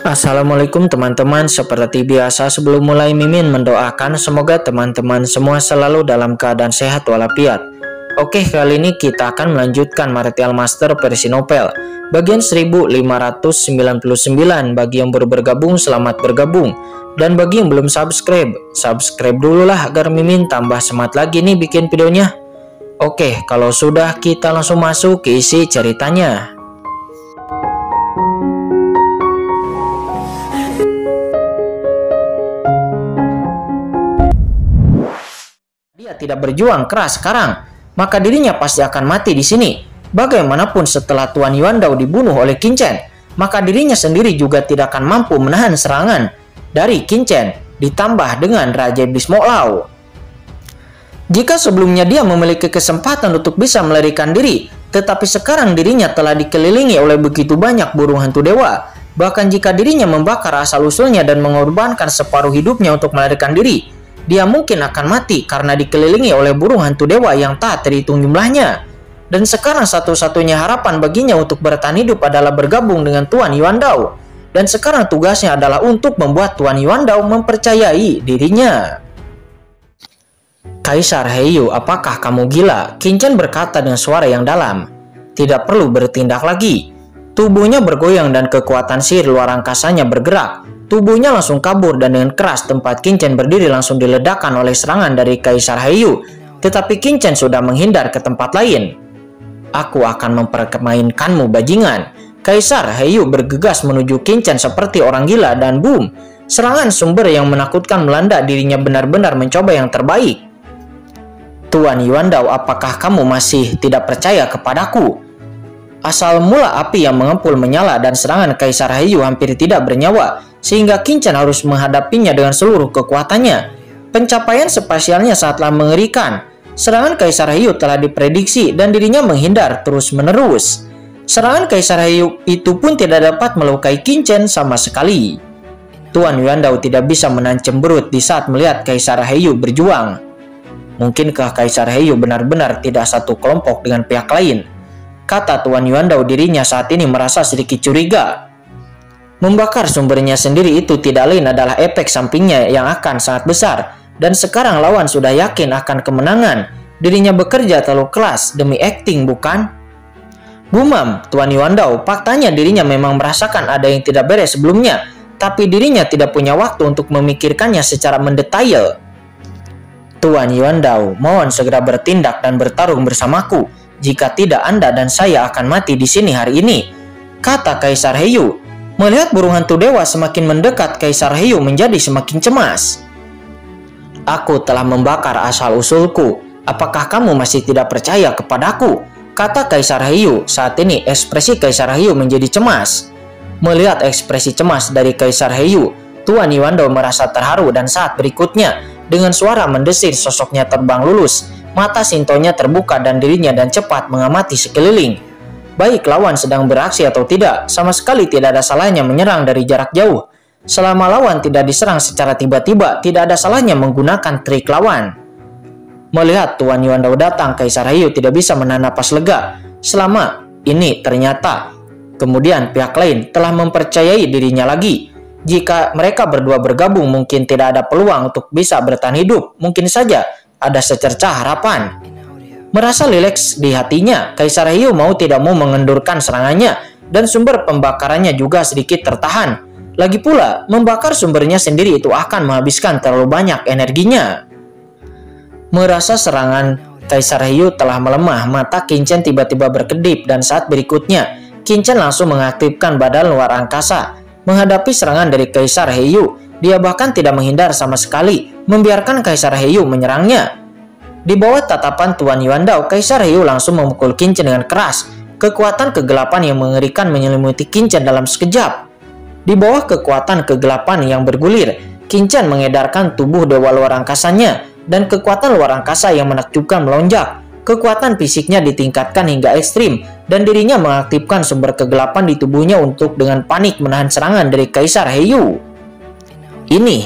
Assalamualaikum teman-teman, seperti biasa sebelum mulai Mimin mendoakan semoga teman-teman semua selalu dalam keadaan sehat walafiat. Oke, kali ini kita akan melanjutkan Martial Master versi novel bagian 1599. Bagi yang baru bergabung, selamat bergabung. Dan bagi yang belum subscribe dulu lah agar Mimin tambah semangat lagi nih bikin videonya. Oke, kalau sudah kita langsung masuk ke isi ceritanya. Dia tidak berjuang keras sekarang, maka dirinya pasti akan mati di sini. Bagaimanapun setelah Tuan Yuandao dibunuh oleh Qingchen, maka dirinya sendiri juga tidak akan mampu menahan serangan dari Qingchen, ditambah dengan Raja Iblis Mo Lao. Jika sebelumnya dia memiliki kesempatan untuk bisa melarikan diri, tetapi sekarang dirinya telah dikelilingi oleh begitu banyak burung hantu dewa. Bahkan jika dirinya membakar asal-usulnya dan mengorbankan separuh hidupnya untuk melarikan diri, dia mungkin akan mati karena dikelilingi oleh burung hantu dewa yang tak terhitung jumlahnya. Dan sekarang satu-satunya harapan baginya untuk bertahan hidup adalah bergabung dengan Tuan Yuandao. Dan sekarang tugasnya adalah untuk membuat Tuan Yuandao mempercayai dirinya. Kaisar Heiyu, apakah kamu gila? Qingchen berkata dengan suara yang dalam. Tidak perlu bertindak lagi. Tubuhnya bergoyang dan kekuatan sihir luar angkasanya bergerak. Tubuhnya langsung kabur dan dengan keras tempat Qingchen berdiri langsung diledakkan oleh serangan dari Kaisar Heiyu. Tetapi Qingchen sudah menghindar ke tempat lain. Aku akan mempermainkanmu bajingan. Kaisar Heiyu bergegas menuju Qingchen seperti orang gila dan boom. Serangan sumber yang menakutkan melanda dirinya benar-benar mencoba yang terbaik. Tuan Yuandao, apakah kamu masih tidak percaya kepadaku? Asal mula api yang mengepul menyala dan serangan Kaisar Heiyu hampir tidak bernyawa, sehingga Qingchen harus menghadapinya dengan seluruh kekuatannya. Pencapaian spasialnya sangatlah mengerikan. Serangan Kaisar Heiyu telah diprediksi dan dirinya menghindar terus-menerus. Serangan Kaisar Heiyu itu pun tidak dapat melukai Qingchen sama sekali. Tuan Yuandao tidak bisa menahan cemberut di saat melihat Kaisar Heiyu berjuang. Mungkinkah Kaisar Heiyu benar-benar tidak satu kelompok dengan pihak lain? Kata Tuan Yuandao, dirinya saat ini merasa sedikit curiga. Membakar sumbernya sendiri itu tidak lain adalah efek sampingnya yang akan sangat besar. Dan sekarang lawan sudah yakin akan kemenangan. Dirinya bekerja terlalu keras demi akting, bukan? Gumam Tuan Yuandao, faktanya dirinya memang merasakan ada yang tidak beres sebelumnya. Tapi dirinya tidak punya waktu untuk memikirkannya secara mendetail. Tuan Yuandao, mohon segera bertindak dan bertarung bersamaku. Jika tidak, Anda dan saya akan mati di sini hari ini, kata Kaisar Heiyu. Melihat burung hantu dewa semakin mendekat, Kaisar Heiyu menjadi semakin cemas. Aku telah membakar asal-usulku. Apakah kamu masih tidak percaya kepadaku? Kata Kaisar Heiyu. Saat ini ekspresi Kaisar Heiyu menjadi cemas. Melihat ekspresi cemas dari Kaisar Heiyu, Tuan Yuandao merasa terharu dan saat berikutnya, dengan suara mendesir sosoknya terbang lurus, mata sintonya terbuka dan dirinya dan cepat mengamati sekeliling. Baik lawan sedang beraksi atau tidak, sama sekali tidak ada salahnya menyerang dari jarak jauh. Selama lawan tidak diserang secara tiba-tiba, tidak ada salahnya menggunakan trik lawan. Melihat Tuan Yuandao datang, Kaisar Heiyu tidak bisa menahan napas lega. Selama ini ternyata, kemudian pihak lain telah mempercayai dirinya lagi. Jika mereka berdua bergabung, mungkin tidak ada peluang untuk bisa bertahan hidup. Mungkin saja ada secercah harapan. Merasa rileks di hatinya, Kaisar Heiyu mau tidak mau mengendurkan serangannya dan sumber pembakarannya juga sedikit tertahan. Lagi pula, membakar sumbernya sendiri itu akan menghabiskan terlalu banyak energinya. Merasa serangan Kaisar Heiyu telah melemah, mata Qingchen tiba-tiba berkedip dan saat berikutnya, Qingchen langsung mengaktifkan badan luar angkasa. Menghadapi serangan dari Kaisar Heiyu, dia bahkan tidak menghindar sama sekali, membiarkan Kaisar Heiyu menyerangnya. Di bawah tatapan Tuan Yuandao, Kaisar Heiyu langsung memukul Qingchen dengan keras. Kekuatan kegelapan yang mengerikan menyelimuti Qingchen dalam sekejap. Di bawah kekuatan kegelapan yang bergulir, Qingchen mengedarkan tubuh dewa luar angkasanya, dan kekuatan luar angkasa yang menakjubkan melonjak. Kekuatan fisiknya ditingkatkan hingga ekstrim, dan dirinya mengaktifkan sumber kegelapan di tubuhnya untuk dengan panik menahan serangan dari Kaisar Heiyu. Ini,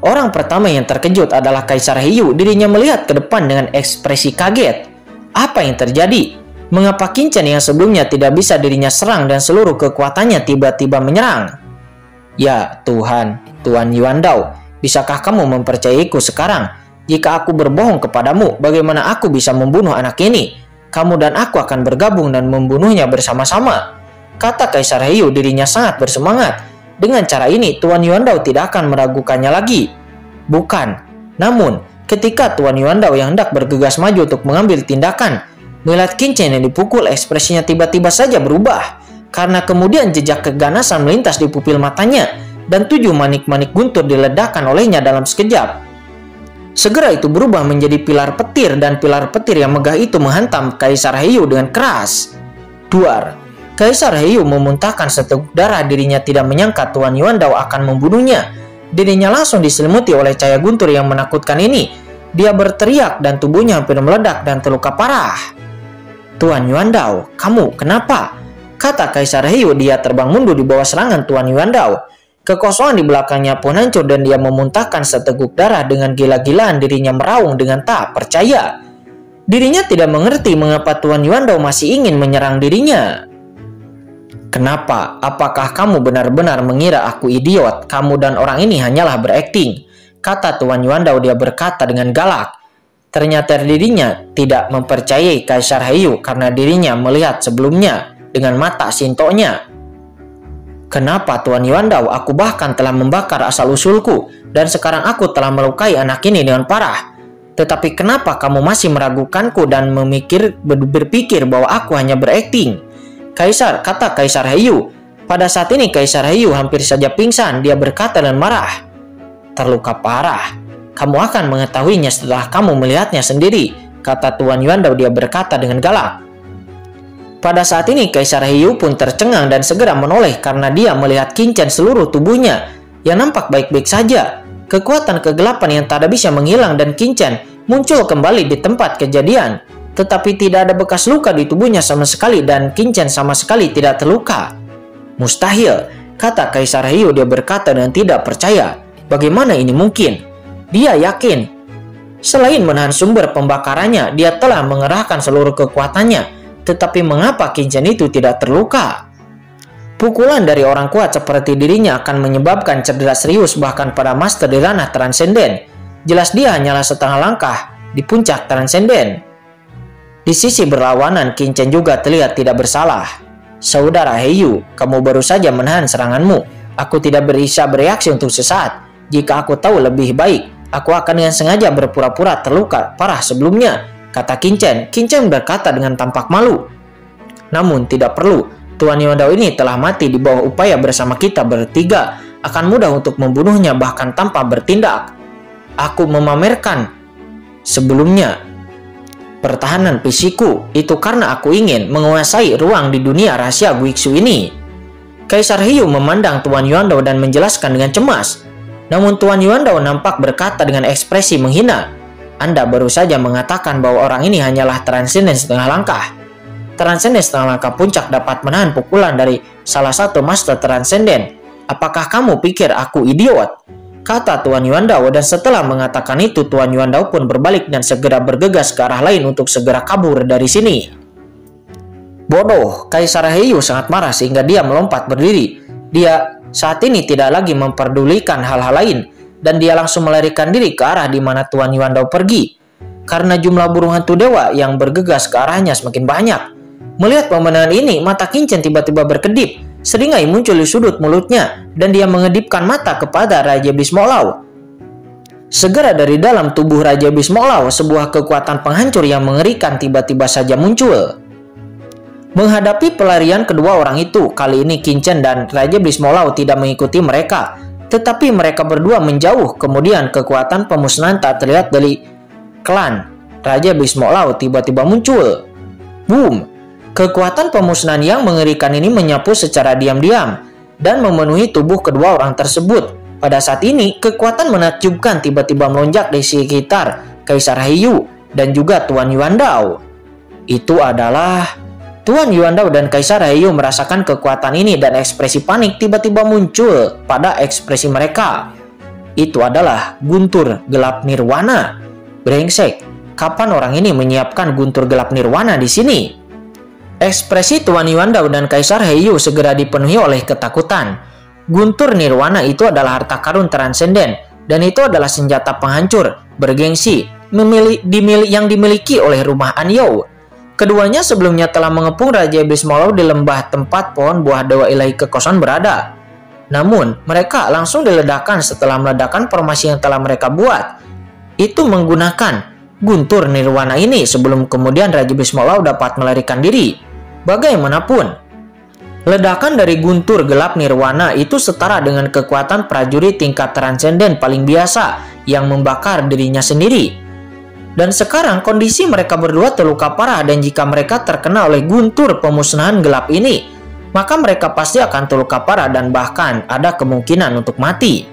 orang pertama yang terkejut adalah Kaisar Heiyu. Dirinya melihat ke depan dengan ekspresi kaget. Apa yang terjadi? Mengapa Qingchen yang sebelumnya tidak bisa dirinya serang dan seluruh kekuatannya tiba-tiba menyerang? Ya Tuhan, Tuan Yuandao, bisakah kamu mempercayaiku sekarang? Jika aku berbohong kepadamu, bagaimana aku bisa membunuh anak ini? Kamu dan aku akan bergabung dan membunuhnya bersama-sama. Kata Kaisar Heiyu, dirinya sangat bersemangat. Dengan cara ini, Tuan Yuandao tidak akan meragukannya lagi. Bukan. Namun, ketika Tuan Yuandao yang hendak bergegas maju untuk mengambil tindakan, melihat Qin yang dipukul, ekspresinya tiba-tiba saja berubah. Karena kemudian jejak keganasan melintas di pupil matanya, dan 7 manik-manik guntur diledakkan olehnya dalam sekejap. Segera itu berubah menjadi pilar petir, dan pilar petir yang megah itu menghantam Kaisar Heiyu dengan keras. Duar. Kaisar Heiyu memuntahkan seteguk darah. Dirinya tidak menyangka Tuan Yuandao akan membunuhnya. Dirinya langsung diselimuti oleh cahaya guntur yang menakutkan ini. Dia berteriak dan tubuhnya hampir meledak dan terluka parah. Tuan Yuandao, kamu kenapa? Kata Kaisar Heiyu. Dia terbang mundur di bawah serangan Tuan Yuandao. Kekosongan di belakangnya pun hancur dan dia memuntahkan seteguk darah. Dengan gila-gilaan dirinya meraung dengan tak percaya. Dirinya tidak mengerti mengapa Tuan Yuandao masih ingin menyerang dirinya. Kenapa? Apakah kamu benar-benar mengira aku idiot? Kamu dan orang ini hanyalah berakting. Kata Tuan Yuandao. Dia berkata dengan galak. Ternyata dirinya tidak mempercayai Kaisar Heiyu karena dirinya melihat sebelumnya dengan mata sintonya. Kenapa Tuan Yuandao? Aku bahkan telah membakar asal-usulku dan sekarang aku telah melukai anak ini dengan parah. Tetapi kenapa kamu masih meragukanku dan berpikir bahwa aku hanya berakting? Kaisar, kata Kaisar Heiyu. Pada saat ini Kaisar Heiyu hampir saja pingsan. Dia berkata dan marah. Terluka parah. Kamu akan mengetahuinya setelah kamu melihatnya sendiri, kata Tuan Yuandao. Dia berkata dengan galak. Pada saat ini Kaisar Heiyu pun tercengang dan segera menoleh karena dia melihat Qin seluruh tubuhnya yang nampak baik-baik saja. Kekuatan kegelapan yang tak bisa menghilang dan Qin muncul kembali di tempat kejadian. Tetapi tidak ada bekas luka di tubuhnya sama sekali dan Qin sama sekali tidak terluka. Mustahil, kata Kaisar Heiyu. Dia berkata dan tidak percaya. Bagaimana ini mungkin? Dia yakin. Selain menahan sumber pembakarannya, dia telah mengerahkan seluruh kekuatannya. Tetapi mengapa Qin itu tidak terluka? Pukulan dari orang kuat seperti dirinya akan menyebabkan cedera serius bahkan pada master di ranah transenden. Jelas dia hanyalah setengah langkah di puncak transenden. Di sisi berlawanan, Qin juga terlihat tidak bersalah. Saudara Heiyu, kamu baru saja menahan seranganmu. Aku tidak bisa bereaksi untuk sesaat. Jika aku tahu lebih baik, aku akan dengan sengaja berpura-pura terluka parah sebelumnya, kata Qin. Qin berkata dengan tampak malu. Namun tidak perlu. Tuan Yuandao ini telah mati di bawah upaya bersama kita bertiga. Akan mudah untuk membunuhnya bahkan tanpa bertindak. Aku memamerkan sebelumnya pertahanan fisikku. Itu karena aku ingin menguasai ruang di dunia rahasia Guiksu ini. Kaisar Heiyu memandang Tuan Yuandao dan menjelaskan dengan cemas. Namun Tuan Yuandao nampak berkata dengan ekspresi menghina. Anda baru saja mengatakan bahwa orang ini hanyalah transenden setengah langkah. Transenden setengah langkah puncak dapat menahan pukulan dari salah satu master transenden. Apakah kamu pikir aku idiot? Kata Tuan Yuandao. Dan setelah mengatakan itu, Tuan Yuandao pun berbalik dan segera bergegas ke arah lain untuk segera kabur dari sini. Bodoh, Kaisar Heiyu sangat marah sehingga dia melompat berdiri. Dia saat ini tidak lagi memperdulikan hal-hal lain. Dan dia langsung melarikan diri ke arah di mana Tuan Yuandao pergi. Karena jumlah burung hantu dewa yang bergegas ke arahnya semakin banyak. Melihat pemandangan ini, mata Qin tiba-tiba berkedip. Seringai muncul di sudut mulutnya dan dia mengedipkan mata kepada Raja Iblis Moklau. Segera dari dalam tubuh Raja Iblis Moklau, sebuah kekuatan penghancur yang mengerikan tiba-tiba saja muncul. Menghadapi pelarian kedua orang itu, kali ini Qin dan Raja Iblis Moklau tidak mengikuti mereka. Tetapi mereka berdua menjauh. Kemudian kekuatan pemusnahan tak terlihat dari klan Raja Iblis Moklau tiba-tiba muncul. Boom! Kekuatan pemusnahan yang mengerikan ini menyapu secara diam-diam dan memenuhi tubuh kedua orang tersebut. Pada saat ini, kekuatan menakjubkan tiba-tiba melonjak di sekitar Kaisar Heiyu dan juga Tuan Yuandao. Itu adalah Tuan Yuandao dan Kaisar Heiyu merasakan kekuatan ini dan ekspresi panik tiba-tiba muncul pada ekspresi mereka. Itu adalah guntur gelap nirwana. Brengsek, kapan orang ini menyiapkan guntur gelap nirwana di sini? Ekspresi Tuan Yuandao dan Kaisar Heiyu segera dipenuhi oleh ketakutan. Guntur Nirwana itu adalah harta karun transenden, dan itu adalah senjata penghancur bergengsi yang dimiliki oleh rumah Anyou. Keduanya sebelumnya telah mengepung Raja Iblis Molau di lembah tempat pohon buah dewa ilahi kekosongan berada. Namun, mereka langsung diledakkan setelah meledakkan formasi yang telah mereka buat. Itu menggunakan Guntur Nirwana ini sebelum kemudian Raja Iblis Molau dapat melarikan diri. Bagaimanapun, ledakan dari Guntur Gelap Nirwana itu setara dengan kekuatan prajurit tingkat transenden paling biasa yang membakar dirinya sendiri. Dan sekarang kondisi mereka berdua terluka parah, dan jika mereka terkena oleh guntur pemusnahan gelap ini, maka mereka pasti akan terluka parah dan bahkan ada kemungkinan untuk mati.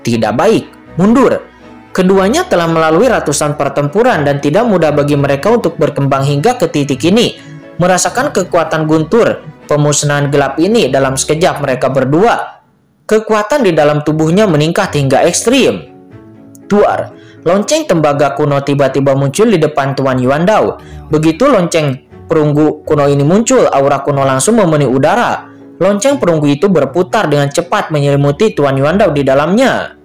Tidak baik, mundur. Keduanya telah melalui ratusan pertempuran dan tidak mudah bagi mereka untuk berkembang hingga ke titik ini. Merasakan kekuatan guntur pemusnahan gelap ini dalam sekejap mereka berdua, kekuatan di dalam tubuhnya meningkat hingga ekstrim. Duar, lonceng tembaga kuno tiba-tiba muncul di depan Tuan Yuandao. Begitu lonceng perunggu kuno ini muncul, aura kuno langsung memenuhi udara. Lonceng perunggu itu berputar dengan cepat menyelimuti Tuan Yuandao di dalamnya.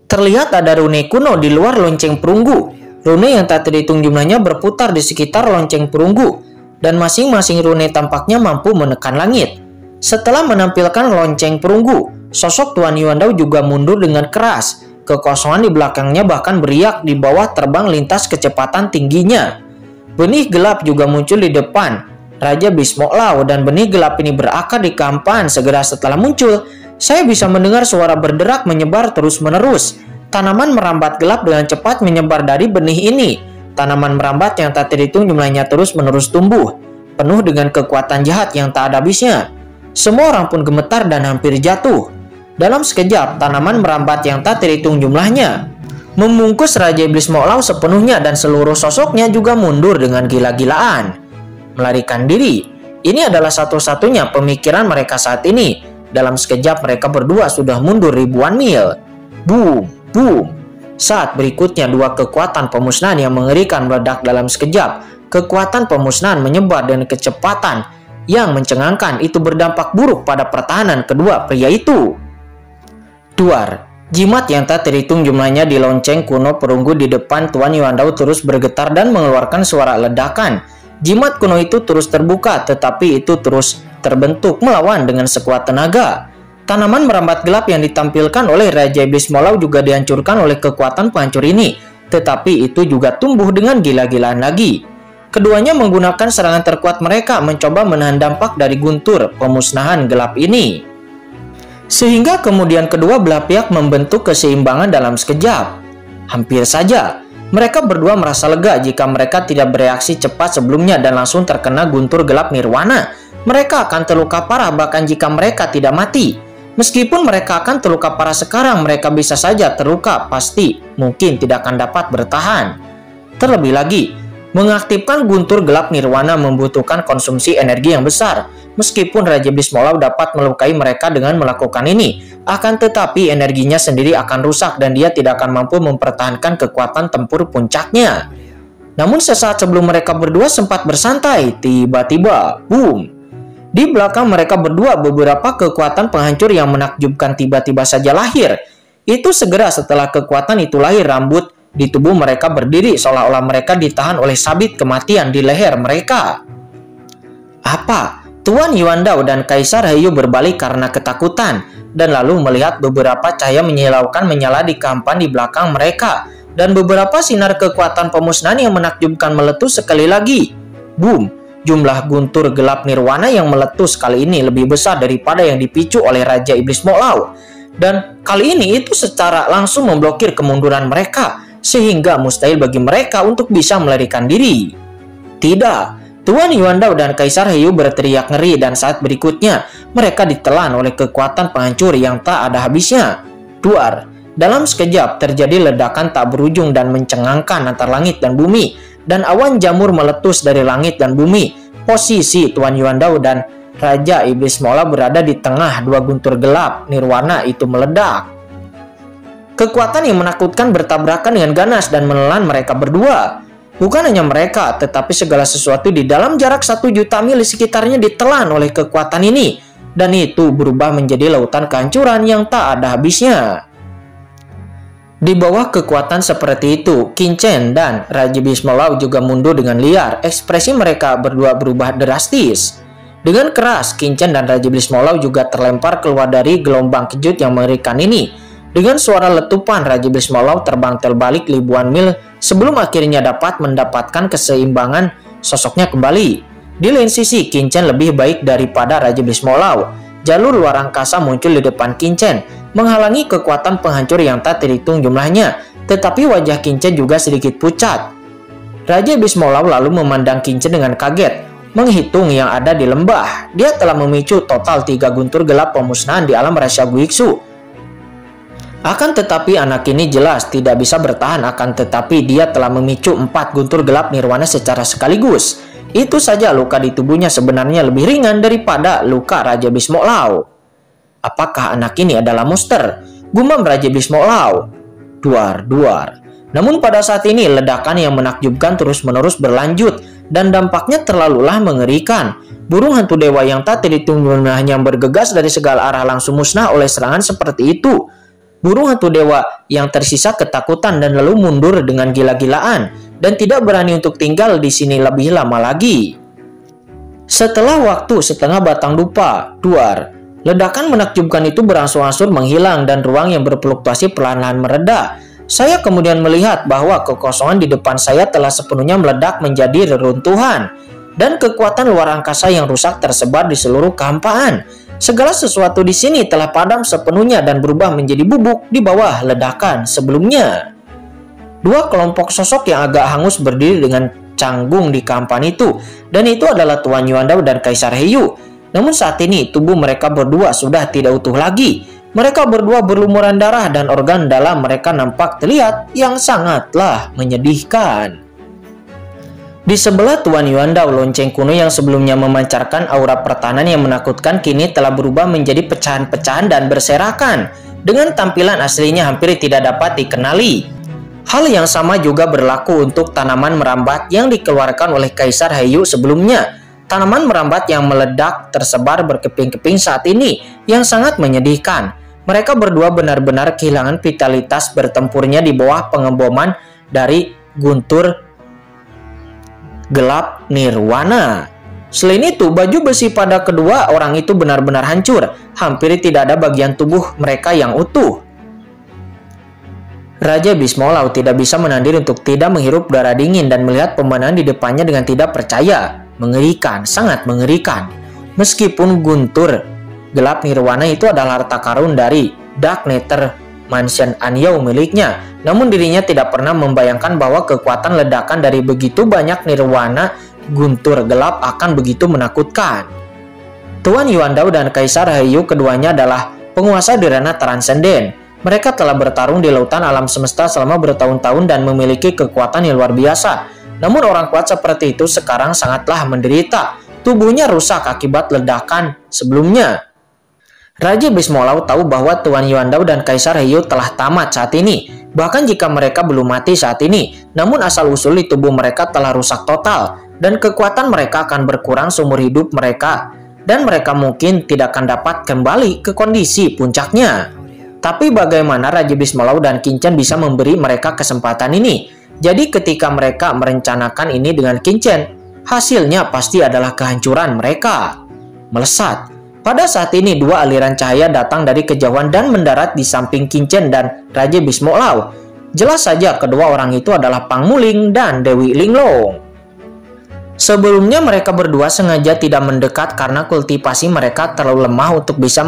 Terlihat ada rune kuno di luar lonceng perunggu. Rune yang tak terhitung jumlahnya berputar di sekitar lonceng perunggu, dan masing-masing rune tampaknya mampu menekan langit. Setelah menampilkan lonceng perunggu, sosok Tuan Yuandao juga mundur dengan keras. Kekosongan di belakangnya bahkan beriak di bawah terbang lintas kecepatan tingginya. Benih gelap juga muncul di depan Raja Iblis Molau, dan benih gelap ini berakar di kampan. Segera setelah muncul, saya bisa mendengar suara berderak menyebar terus-menerus. Tanaman merambat gelap dengan cepat menyebar dari benih ini. Tanaman merambat yang tak terhitung jumlahnya terus-menerus tumbuh, penuh dengan kekuatan jahat yang tak ada habisnya. Semua orang pun gemetar dan hampir jatuh. Dalam sekejap, tanaman merambat yang tak terhitung jumlahnya membungkus Raja Iblis Molau sepenuhnya, dan seluruh sosoknya juga mundur dengan gila-gilaan. Melarikan diri. Ini adalah satu-satunya pemikiran mereka saat ini. Dalam sekejap mereka berdua sudah mundur ribuan mil. Boom, boom. Saat berikutnya dua kekuatan pemusnahan yang mengerikan meledak dalam sekejap. Kekuatan pemusnahan menyebar dengan kecepatan yang mencengangkan. Itu berdampak buruk pada pertahanan kedua pria itu. Duar, jimat yang tak terhitung jumlahnya di lonceng kuno perunggu di depan Tuan Yuandao terus bergetar dan mengeluarkan suara ledakan. Jimat kuno itu terus terbuka, tetapi itu terus terbentuk melawan dengan sekuat tenaga. Tanaman merambat gelap yang ditampilkan oleh Raja Iblis Molau juga dihancurkan oleh kekuatan penghancur ini, tetapi itu juga tumbuh dengan gila-gilaan lagi. Keduanya menggunakan serangan terkuat mereka mencoba menahan dampak dari guntur pemusnahan gelap ini. Sehingga kemudian kedua belah pihak membentuk keseimbangan dalam sekejap. Hampir saja mereka berdua merasa lega jika mereka tidak bereaksi cepat sebelumnya dan langsung terkena guntur gelap nirwana. Mereka akan terluka parah bahkan jika mereka tidak mati. Meskipun mereka akan terluka parah sekarang, mereka bisa saja terluka, pasti mungkin tidak akan dapat bertahan. Terlebih lagi, mengaktifkan guntur gelap nirwana membutuhkan konsumsi energi yang besar. Meskipun Raja Iblis Molau dapat melukai mereka dengan melakukan ini, akan tetapi energinya sendiri akan rusak dan dia tidak akan mampu mempertahankan kekuatan tempur puncaknya. Namun sesaat sebelum mereka berdua sempat bersantai, tiba-tiba, boom! Di belakang mereka berdua beberapa kekuatan penghancur yang menakjubkan tiba-tiba saja lahir. Itu segera setelah kekuatan itu lahir, rambut di tubuh mereka berdiri seolah-olah mereka ditahan oleh sabit kematian di leher mereka. Apa? Tuan Yuandao dan Kaisar Heyu berbalik karena ketakutan dan lalu melihat beberapa cahaya menyilaukan menyala di kampan di belakang mereka dan beberapa sinar kekuatan pemusnahan yang menakjubkan meletus sekali lagi. Boom! Jumlah guntur gelap nirwana yang meletus kali ini lebih besar daripada yang dipicu oleh Raja Iblis Molau. Dan kali ini itu secara langsung memblokir kemunduran mereka, sehingga mustahil bagi mereka untuk bisa melarikan diri. Tidak, Tuan Yuandao dan Kaisar Heyu berteriak ngeri dan saat berikutnya mereka ditelan oleh kekuatan penghancur yang tak ada habisnya. Duar, dalam sekejap terjadi ledakan tak berujung dan mencengangkan antara langit dan bumi. Dan awan jamur meletus dari langit dan bumi. Posisi Tuan Yuandao dan Raja Iblis Molau berada di tengah dua guntur gelap nirwana itu meledak. Kekuatan yang menakutkan bertabrakan dengan ganas dan menelan mereka berdua. Bukan hanya mereka, tetapi segala sesuatu di dalam jarak 1 juta mil di sekitarnya ditelan oleh kekuatan ini. dan itu berubah menjadi lautan kehancuran yang tak ada habisnya. Di bawah kekuatan seperti itu, Qin dan Raja Bhisma Laut juga mundur dengan liar. Ekspresi mereka berdua berubah drastis. Dengan keras, Qin dan Raja Bhisma Laut juga terlempar keluar dari gelombang kejut yang mengerikan ini. Dengan suara letupan, Raja Bhisma Laut terbang terbalik ribuan mil sebelum akhirnya dapat mendapatkan keseimbangan sosoknya kembali. Di lain sisi, Qin lebih baik daripada Raja Bhisma Laut. Jalur luar angkasa muncul di depan Qin, menghalangi kekuatan penghancur yang tak terhitung jumlahnya. Tetapi wajah Qin juga sedikit pucat. Raja Bhisma Laut lalu memandang Qin dengan kaget, menghitung yang ada di lembah. Dia telah memicu total 3 guntur gelap pemusnahan di alam rahasia Guiksu. Akan tetapi anak ini jelas tidak bisa bertahan, akan tetapi dia telah memicu 4 guntur gelap nirwana secara sekaligus. Itu saja luka di tubuhnya sebenarnya lebih ringan daripada luka Raja Bhisma Laut. Apakah anak ini adalah monster? Gumam Raja Bhisma Laut. Duar. Namun pada saat ini ledakan yang menakjubkan terus-menerus berlanjut dan dampaknya terlalulah mengerikan. Burung hantu dewa yang tak terhitung jumlahnya yang bergegas dari segala arah langsung musnah oleh serangan seperti itu. Burung hantu dewa yang tersisa ketakutan dan lalu mundur dengan gila-gilaan dan tidak berani untuk tinggal di sini lebih lama lagi. Setelah waktu setengah batang dupa, duar, ledakan menakjubkan itu berangsur-angsur menghilang dan ruang yang berfluktuasi perlahan-lahan mereda. Saya kemudian melihat bahwa kekosongan di depan saya telah sepenuhnya meledak menjadi reruntuhan dan kekuatan luar angkasa yang rusak tersebar di seluruh kehampaan. Segala sesuatu di sini telah padam sepenuhnya dan berubah menjadi bubuk di bawah ledakan sebelumnya. 2 kelompok sosok yang agak hangus berdiri dengan canggung di kehampaan itu, dan itu adalah Tuan Yuanda dan Kaisar Heiyu. Namun saat ini tubuh mereka berdua sudah tidak utuh lagi. Mereka berdua berlumuran darah dan organ dalam mereka nampak terlihat yang sangatlah menyedihkan. Di sebelah Tuan Yuanda, lonceng kuno yang sebelumnya memancarkan aura pertahanan yang menakutkan kini telah berubah menjadi pecahan-pecahan dan berserakan. Dengan tampilan aslinya hampir tidak dapat dikenali. Hal yang sama juga berlaku untuk tanaman merambat yang dikeluarkan oleh Kaisar Heiyu sebelumnya. Tanaman merambat yang meledak tersebar berkeping-keping saat ini yang sangat menyedihkan. Mereka berdua benar-benar kehilangan vitalitas bertempurnya di bawah pengeboman dari guntur gelap nirwana. Selain itu, baju besi pada kedua orang itu benar-benar hancur. Hampir tidak ada bagian tubuh mereka yang utuh. Raja Bhisma Laut tidak bisa menahan untuk tidak menghirup udara dingin dan melihat pemandangan di depannya dengan tidak percaya. Mengerikan, sangat mengerikan. Meskipun guntur gelap nirwana itu adalah harta karun dari Dark Nether Mansion Anyao miliknya, namun dirinya tidak pernah membayangkan bahwa kekuatan ledakan dari begitu banyak nirwana guntur gelap akan begitu menakutkan. Tuan Yuandao dan Kaisar Heiyu keduanya adalah penguasa di ranah transenden. Mereka telah bertarung di lautan alam semesta selama bertahun-tahun dan memiliki kekuatan yang luar biasa. Namun orang kuat seperti itu sekarang sangatlah menderita. Tubuhnya rusak akibat ledakan sebelumnya. Raja Bhisma Laut tahu bahwa Tuan Yuandao dan Kaisar Heiyu telah tamat saat ini. Bahkan jika mereka belum mati saat ini, namun asal-usul di tubuh mereka telah rusak total. Dan kekuatan mereka akan berkurang seumur hidup mereka. Dan mereka mungkin tidak akan dapat kembali ke kondisi puncaknya. Tapi bagaimana Raja Bhisma Laut dan Qin bisa memberi mereka kesempatan ini? Jadi ketika mereka merencanakan ini dengan Qin, hasilnya pasti adalah kehancuran mereka. Melesat. Pada saat ini 2 aliran cahaya datang dari kejauhan dan mendarat di samping Qin dan Raja Bhisma Laut. Jelas saja kedua orang itu adalah Pang Muling dan Dewi Linglong. Sebelumnya mereka berdua sengaja tidak mendekat karena kultivasi mereka terlalu lemah untuk bisa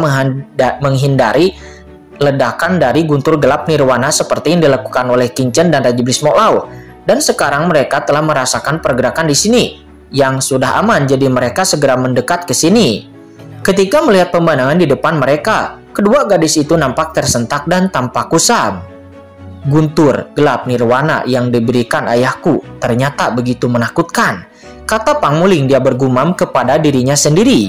menghindari ledakan dari guntur gelap nirwana seperti yang dilakukan oleh Qin dan Raja Bhisma Laut. Dan sekarang mereka telah merasakan pergerakan di sini yang sudah aman, jadi mereka segera mendekat ke sini. Ketika melihat pemandangan di depan mereka, kedua gadis itu nampak tersentak dan tampak kusam. Guntur gelap nirwana yang diberikan ayahku ternyata begitu menakutkan, kata Pang Muling. Dia bergumam kepada dirinya sendiri.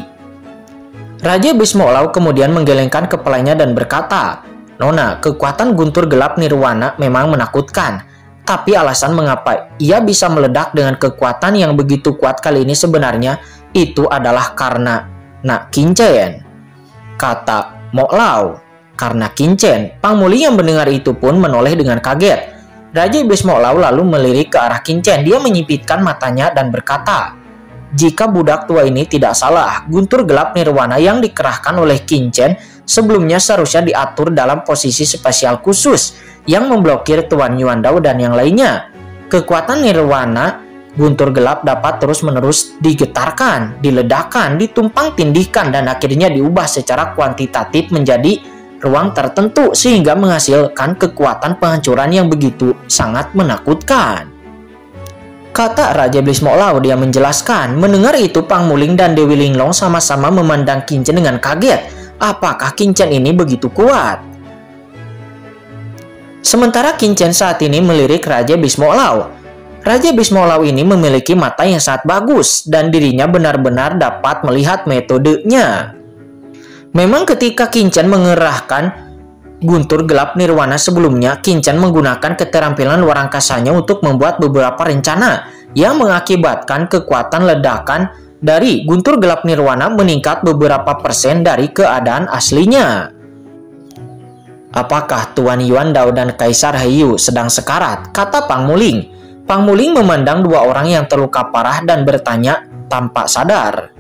Raja Bhisma Laut kemudian menggelengkan kepalanya dan berkata, "Nona, kekuatan guntur gelap nirwana memang menakutkan. Tapi alasan mengapa ia bisa meledak dengan kekuatan yang begitu kuat kali ini sebenarnya itu adalah karena Nak Qin." kata Mo Lao. Karena Qin-chen, Pang Muling yang mendengar itu pun menoleh dengan kaget. Raja Iblis Mo Lao lalu melirik ke arah Qin-chen. Dia menyipitkan matanya dan berkata, jika budak tua ini tidak salah, guntur gelap nirwana yang dikerahkan oleh Qin-chen sebelumnya seharusnya diatur dalam posisi spesial khusus yang memblokir Tuan Yuan Dao dan yang lainnya. Kekuatan nirwana guntur gelap dapat terus-menerus digetarkan, diledakkan, ditumpang tindihkan, dan akhirnya diubah secara kuantitatif menjadi ruang tertentu sehingga menghasilkan kekuatan penghancuran yang begitu sangat menakutkan. Kata Raja Iblis Mo Lao. Dia menjelaskan. Mendengar itu, Pang Muling dan Dewi Linglong sama-sama memandang Qin-chen dengan kaget. Apakah Qin-chen ini begitu kuat? Sementara Qin-chen saat ini melirik Raja Iblis Mo Lao. Raja Iblis Mo Lao ini memiliki mata yang sangat bagus dan dirinya benar-benar dapat melihat metodenya. Memang ketika Qin-chen mengerahkan guntur gelap nirwana sebelumnya, Qin-chen menggunakan keterampilan luar angkasanya untuk membuat beberapa rencana yang mengakibatkan kekuatan ledakan dari guntur gelap nirwana meningkat beberapa persen dari keadaan aslinya. Apakah Tuan Yuan Dao dan Kaisar Heiyu sedang sekarat? Kata Pang Muling. Pang Muling memandang dua orang yang terluka parah dan bertanya tanpa sadar.